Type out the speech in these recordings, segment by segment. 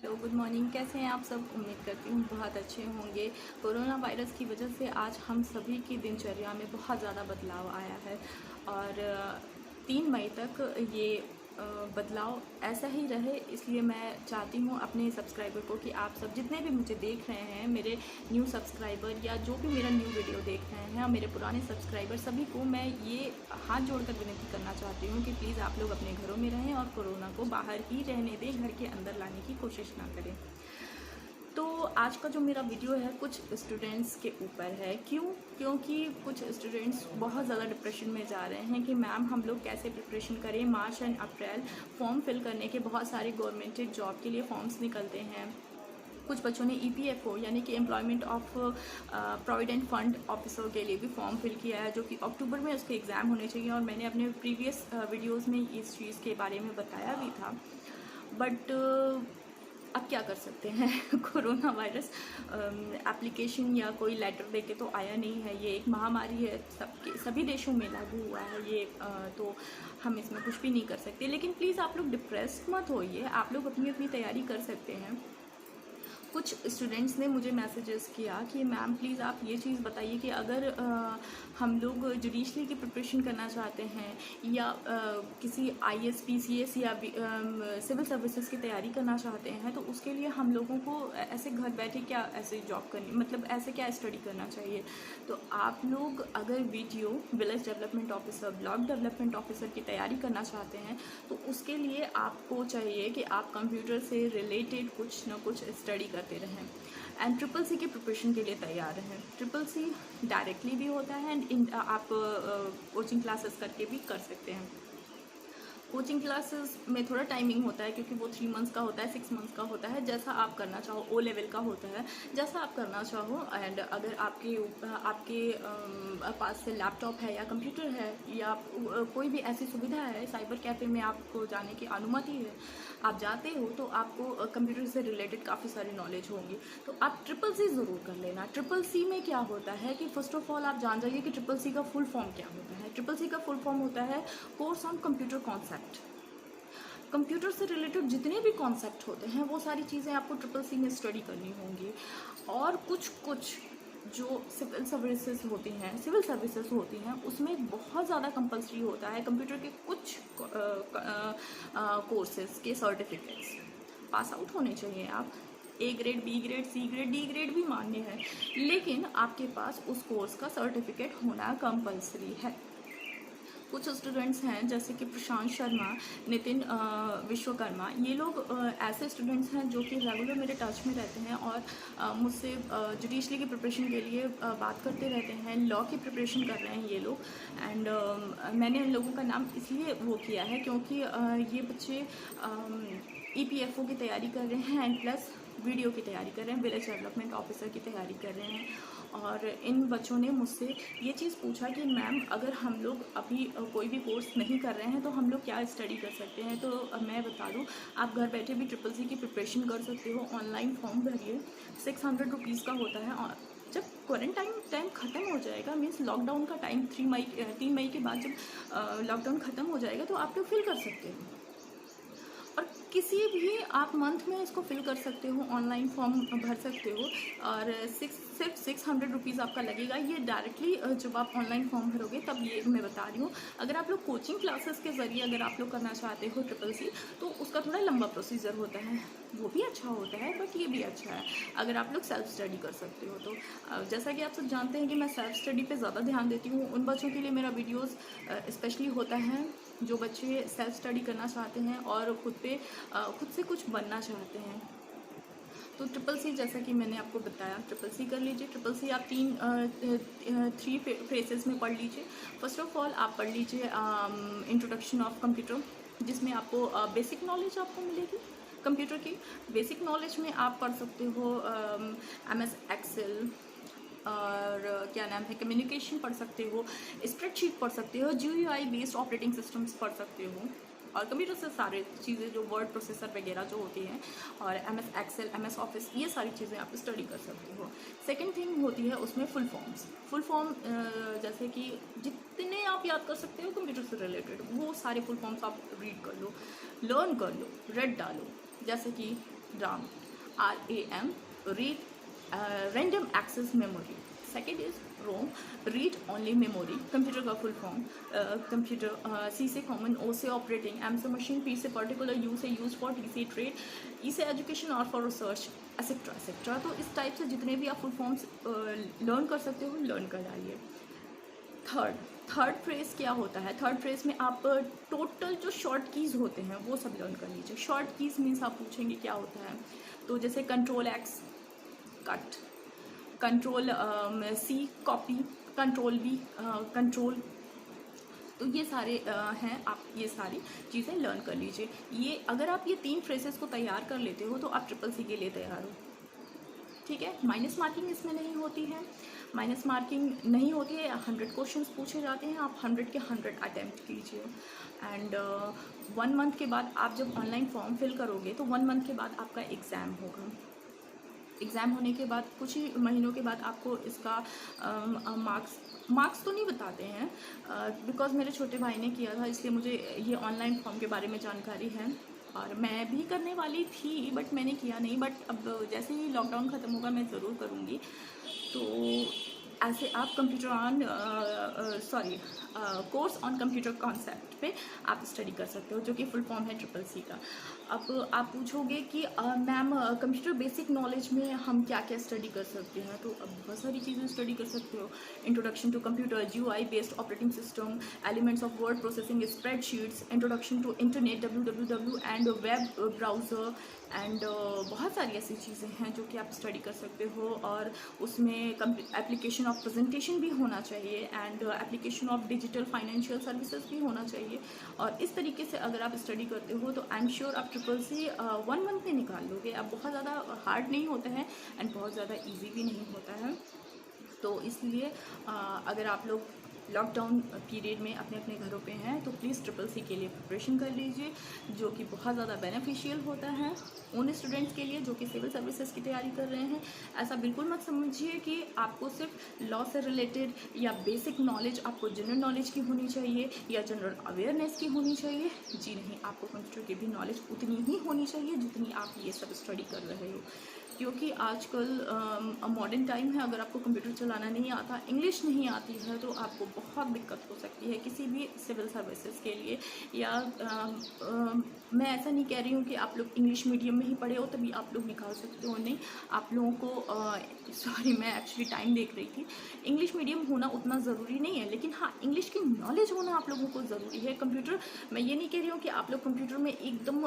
Hello, good morning. कैसे हैं आप सब? उम्मीद करती हूँ बहुत अच्छे होंगे। कोरोना वायरस की वजह से आज हम सभी की दिनचर्या में बहुत ज़्यादा बदलाव आया है और 3 मई तक ये बदलाव ऐसा ही रहे। इसलिए मैं चाहती हूँ अपने सब्सक्राइबर को कि आप सब जितने भी मुझे देख रहे हैं, मेरे न्यू सब्सक्राइबर या जो भी मेरा न्यू वीडियो देख रहे हैं, मेरे पुराने सब्सक्राइबर, सभी को मैं ये हाथ जोड़कर विनती करना चाहती हूँ कि प्लीज़ आप लोग अपने घरों में रहें और कोरोना को बाहर ही रहने दें, घर के अंदर लाने की कोशिश ना करें। तो आज का जो मेरा वीडियो है कुछ स्टूडेंट्स के ऊपर है। क्योंकि कुछ स्टूडेंट्स बहुत ज़्यादा डिप्रेशन में जा रहे हैं कि मैम हम लोग कैसे प्रिपरेशन करें। मार्च एंड अप्रैल फॉर्म फिल करने के बहुत सारे गवर्नमेंटेड जॉब के लिए फॉर्म्स निकलते हैं। कुछ बच्चों ने EPFO यानी कि employment of provident fund officer के लिए भी फॉर्म फिल किया है, जो कि अक्टूबर में उसके एग्ज़ाम होने चाहिए। और मैंने अपने प्रीवियस वीडियोज़ में इस चीज़ के बारे में बताया भी था। बट अब क्या कर सकते हैं कोरोना वायरस एप्लीकेशन या कोई लेटर देके तो आया नहीं है। ये एक महामारी है, सभी देशों में लागू हुआ है ये, तो हम इसमें कुछ भी नहीं कर सकते। लेकिन प्लीज़ आप लोग डिप्रेस मत होइए, आप लोग अपनी अपनी तैयारी कर सकते हैं। कुछ स्टूडेंट्स ने मुझे मैसेजेस किया कि मैम प्लीज़ आप ये चीज़ बताइए कि अगर हम लोग जुडिशरी की प्रिपरेशन करना चाहते हैं या किसी IAS PCS या सिविल सर्विसेज की तैयारी करना चाहते हैं, तो उसके लिए हम लोगों को ऐसे घर बैठे क्या ऐसे जॉब करनी, मतलब ऐसे क्या स्टडी करना चाहिए। तो आप लोग अगर VDO village development officer, block development officer की तैयारी करना चाहते हैं, तो उसके लिए आपको चाहिए कि आप कंप्यूटर से रिलेटेड कुछ ना कुछ स्टडी करते रहें एंड CCC की प्रिपरेशन के लिए तैयार रहें। CCC डायरेक्टली भी होता है एंड आप कोचिंग क्लासेस करके भी कर सकते हैं। कोचिंग क्लासेस में थोड़ा टाइमिंग होता है क्योंकि वो 3 मंथ्स का होता है, 6 मंथ्स का होता है, जैसा आप करना चाहो। O लेवल का होता है, जैसा आप करना चाहो। एंड अगर आपके पास से लैपटॉप है या कंप्यूटर है या कोई भी ऐसी सुविधा है, साइबर कैफ़े में आपको जाने की अनुमति है, आप जाते हो, तो आपको कंप्यूटर से रिलेटेड काफ़ी सारी नॉलेज होगी। तो आप CCC ज़रूर कर लेना। CCC में क्या होता है कि फ़र्स्ट ऑफ ऑल आप जान जाइए कि CCC का फुल फॉर्म क्या होता है। CCC का फुल फॉर्म होता है course on computer concept. Computer से रिलेटेड जितने भी कॉन्सेप्ट होते हैं वो सारी चीज़ें आपको CCC में स्टडी करनी होंगी। और कुछ जो सिविल सर्विसेज होती हैं उसमें बहुत ज़्यादा कंपलसरी होता है कंप्यूटर के कुछ कोर्सेज के सर्टिफिकेट्स पास आउट होने चाहिए। आप A grade, B grade, C grade, D grade भी मान्य है, लेकिन आपके पास उस कोर्स का सर्टिफिकेट होना कंपलसरी है। कुछ स्टूडेंट्स हैं जैसे कि प्रशांत शर्मा, नितिन विश्वकर्मा, ये लोग ऐसे स्टूडेंट्स हैं जो कि रेगुलर मेरे टच में रहते हैं और मुझसे जुडिशरी की प्रिपरेशन के लिए बात करते रहते हैं। लॉ की प्रिपरेशन कर रहे हैं ये लोग एंड मैंने उन लोगों का नाम इसलिए वो किया है क्योंकि ये बच्चे EPFO की तैयारी कर रहे हैं एंड प्लस वीडियो की तैयारी कर रहे हैं, विलेज डेवलपमेंट ऑफिसर की तैयारी कर रहे हैं। और इन बच्चों ने मुझसे ये चीज़ पूछा कि मैम अगर हम लोग अभी कोई भी कोर्स नहीं कर रहे हैं तो हम लोग क्या स्टडी कर सकते हैं। तो मैं बता दूं, आप घर बैठे भी CCC की प्रिपरेशन कर सकते हो। ऑनलाइन फॉर्म भरिए, 600 रुपीज़ का होता है। और जब क्वारंटाइन टाइम ख़त्म हो जाएगा, मीन्स लॉकडाउन का टाइम 3 मई के बाद जब लॉकडाउन ख़त्म हो जाएगा, तो आप लोग फिल कर सकते हो और किसी भी आप मंथ में इसको फिल कर सकते हो, ऑनलाइन फॉर्म भर सकते हो। और सिर्फ 600 रुपीज़ आपका लगेगा। ये डायरेक्टली जब आप ऑनलाइन फॉर्म भरोगे तब, ये मैं बता रही हूँ। अगर आप लोग कोचिंग क्लासेस के ज़रिए अगर आप लोग करना चाहते हो CCC, तो उसका थोड़ा लंबा प्रोसीजर होता है, वो भी अच्छा होता है, बट ये भी अच्छा है अगर आप लोग सेल्फ स्टडी कर सकते हो। तो जैसा कि आप सब जानते हैं कि मैं सेल्फ स्टडी पे ज़्यादा ध्यान देती हूँ। उन बच्चों के लिए मेरा वीडियोज़ स्पेशली होता है जो बच्चे सेल्फ स्टडी करना चाहते हैं और खुद से कुछ बनना चाहते हैं। तो CCC जैसा कि मैंने आपको बताया, CCC कर लीजिए। CCC आप 3 फेजेस में पढ़ लीजिए। फर्स्ट ऑफ ऑल आप पढ़ लीजिए इंट्रोडक्शन ऑफ कंप्यूटर, जिसमें आपको बेसिक नॉलेज आपको मिलेगी कंप्यूटर की। बेसिक नॉलेज में आप पढ़ सकते हो MS एक्सेल और क्या नाम है, कम्युनिकेशन पढ़ सकते हो, स्प्रेडशीट पढ़ सकते हो, GUI बेस्ड ऑपरेटिंग सिस्टम्स पढ़ सकते हो और कंप्यूटर से सारे चीज़ें जो वर्ड प्रोसेसर वगैरह जो होती हैं, और MS एक्सेल, MS ऑफिस, ये सारी चीज़ें आप स्टडी कर सकते हो। सेकंड थिंग होती है उसमें फुल फॉर्म, जैसे कि जितने आप याद कर सकते हो कंप्यूटर से रिलेटेड, वो सारे फुल फॉर्म्स आप रीड कर लो, लर्न कर लो, रेड डालो। जैसे कि RAM, RAM, random access memory. Second is ROM, read only memory. Computer का फुल फॉर्म, कंप्यूटर, सी से कॉमन, ओ से ऑपरेटिंग, एम से मशीन, पी से पर्टिकुलर, यू से यूज फॉर, टी से ट्रेड, ई से एजुकेशन और फॉर रिसर्च, एक्सेट्रा एक्सेट्रा। तो इस टाइप से जितने भी आप फुल फॉर्म्स लर्न कर सकते हो लर्न कर डालिए। थर्ड फ्रेज क्या होता है? थर्ड फ्रेज में आप टोटल जो शॉर्ट कीज़ होते हैं वो सब लर्न कर लीजिए। शॉर्ट कीज़ मीन्स आप पूछेंगे क्या होता है, तो जैसे control X cut, control C copy, control B control, तो ये सारे हैं, आप ये सारी चीज़ें लर्न कर लीजिए। ये अगर आप ये 3 फ्रेजेस को तैयार कर लेते हो तो आप ट्रिपल सी के लिए तैयार हो। ठीक है, माइनस मार्किंग इसमें नहीं होती है, माइनस मार्किंग नहीं होती है। 100 क्वेश्चंस पूछे जाते हैं, आप 100 के 100 अटैम्प्ट कीजिए। एंड 1 मंथ के बाद आप जब ऑनलाइन फॉर्म फिल करोगे तो 1 मंथ के बाद आपका एग्ज़ाम होगा। एग्ज़ाम होने के बाद कुछ ही महीनों के बाद आपको इसका मार्क्स तो नहीं बताते हैं, बिकॉज़ मेरे छोटे भाई ने किया था इसलिए मुझे ये ऑनलाइन फॉर्म के बारे में जानकारी है, और मैं भी करने वाली थी बट मैंने किया नहीं। बट अब जैसे ही लॉकडाउन ख़त्म होगा मैं ज़रूर करूँगी। तो ऐसे आप computer on course on computer concept पे आप स्टडी कर सकते हो, जो कि फुल फॉर्म है ट्रिपल सी का। अब आप पूछोगे कि मैम कंप्यूटर बेसिक नॉलेज में हम क्या क्या स्टडी कर सकते हैं, तो अब बहुत सारी चीज़ें स्टडी कर सकते हो। Introduction to computer, GUI based operating system, elements of word processing, spreadsheets, introduction to internet, www and web browser, and बहुत सारी ऐसी चीज़ें हैं जो कि आप स्टडी कर सकते हो। और उसमें एप्लीकेशन ऑफ प्रेजेंटेशन भी होना चाहिए, and application of digital financial services भी होना चाहिए। और इस तरीके से अगर आप स्टडी करते हो तो आई एम श्योर आप ट्रिपल सी 1 मंथ में निकाल लोगे। अब बहुत ज़्यादा हार्ड नहीं होता है एंड बहुत ज़्यादा ईजी भी नहीं होता है। तो इसलिए अगर आप लोग लॉकडाउन पीरियड में अपने अपने घरों पे हैं तो प्लीज़ ट्रिपल सी के लिए प्रिपरेशन कर लीजिए, जो कि बहुत ज़्यादा बेनिफिशियल होता है उन स्टूडेंट्स के लिए जो कि सिविल सर्विसेज की तैयारी कर रहे हैं। ऐसा बिल्कुल मत समझिए कि आपको सिर्फ लॉ से रिलेटेड या बेसिक नॉलेज, आपको जनरल नॉलेज की होनी चाहिए या जनरल अवेयरनेस की होनी चाहिए। जी नहीं, आपको कंप्यूटर की भी नॉलेज उतनी ही होनी चाहिए जितनी आप ये सब स्टडी कर रहे हो, क्योंकि आजकल मॉडर्न टाइम है। अगर आपको कंप्यूटर चलाना नहीं आता, इंग्लिश नहीं आती है, तो आपको बहुत दिक्कत हो सकती है किसी भी सिविल सर्विसेज के लिए। या मैं ऐसा नहीं कह रही हूँ कि आप लोग इंग्लिश मीडियम में ही पढ़े हो तभी आप लोग निकाल सकते हो, नहीं। आप लोगों को सॉरी, मैं एक्चुअली टाइम देख रही थी। इंग्लिश मीडियम होना उतना ज़रूरी नहीं है, लेकिन हाँ, इंग्लिश की नॉलेज होना आप लोगों को ज़रूरी है। कंप्यूटर, मैं ये नहीं कह रही हूँ कि आप लोग कंप्यूटर में एकदम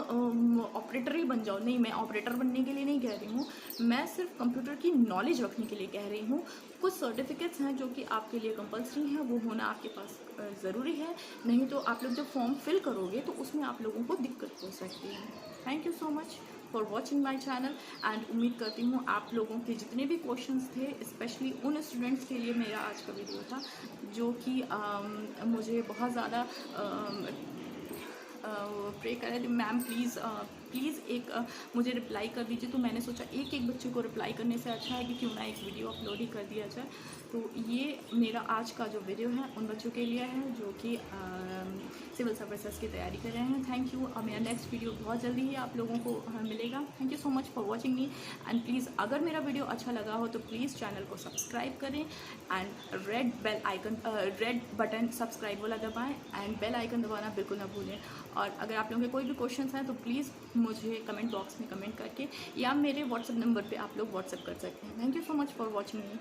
ऑपरेटर ही बन जाओ, नहीं, मैं ऑपरेटर बनने के लिए नहीं कह रही हूँ। मैं सिर्फ कंप्यूटर की नॉलेज रखने के लिए कह रही हूँ। कुछ सर्टिफिकेट्स हैं जो कि आपके लिए कंपलसरी हैं, वो होना आपके पास ज़रूरी है, नहीं तो आप लोग जब फॉर्म फिल करोगे तो उसमें आप लोगों को दिक्कत हो सकती है। Thank you so much for watching my channel, and उम्मीद करती हूँ आप लोगों के जितने भी क्वेश्चंस थे, स्पेशली उन स्टूडेंट्स के लिए मेरा आज का वीडियो था जो कि मुझे बहुत ज़्यादा प्रे कर रहे थे, मैम प्लीज़ एक मुझे रिप्लाई कर दीजिए। तो मैंने सोचा एक बच्चे को रिप्लाई करने से अच्छा है कि क्यों ना एक वीडियो अपलोड ही कर दिया जाए। तो ये मेरा आज का जो वीडियो है उन बच्चों के लिए है जो कि सिविल सर्विसेज की तैयारी कर रहे हैं। Thank you. मेरा नेक्स्ट वीडियो बहुत जल्दी ही आप लोगों को मिलेगा। Thank you so much for watching me, and please अगर मेरा वीडियो अच्छा लगा हो तो प्लीज़ चैनल को सब्सक्राइब करें, एंड रेड बटन सब्सक्राइब वाला दबाएँ, एंड बेल आइकन दबाना बिल्कुल ना भूलें। और अगर आप लोगों के कोई भी क्वेश्चंस हैं तो प्लीज़ मुझे कमेंट बॉक्स में कमेंट करके या मेरे व्हाट्सएप नंबर पे आप लोग व्हाट्सएप कर सकते हैं। Thank you so much for watching me.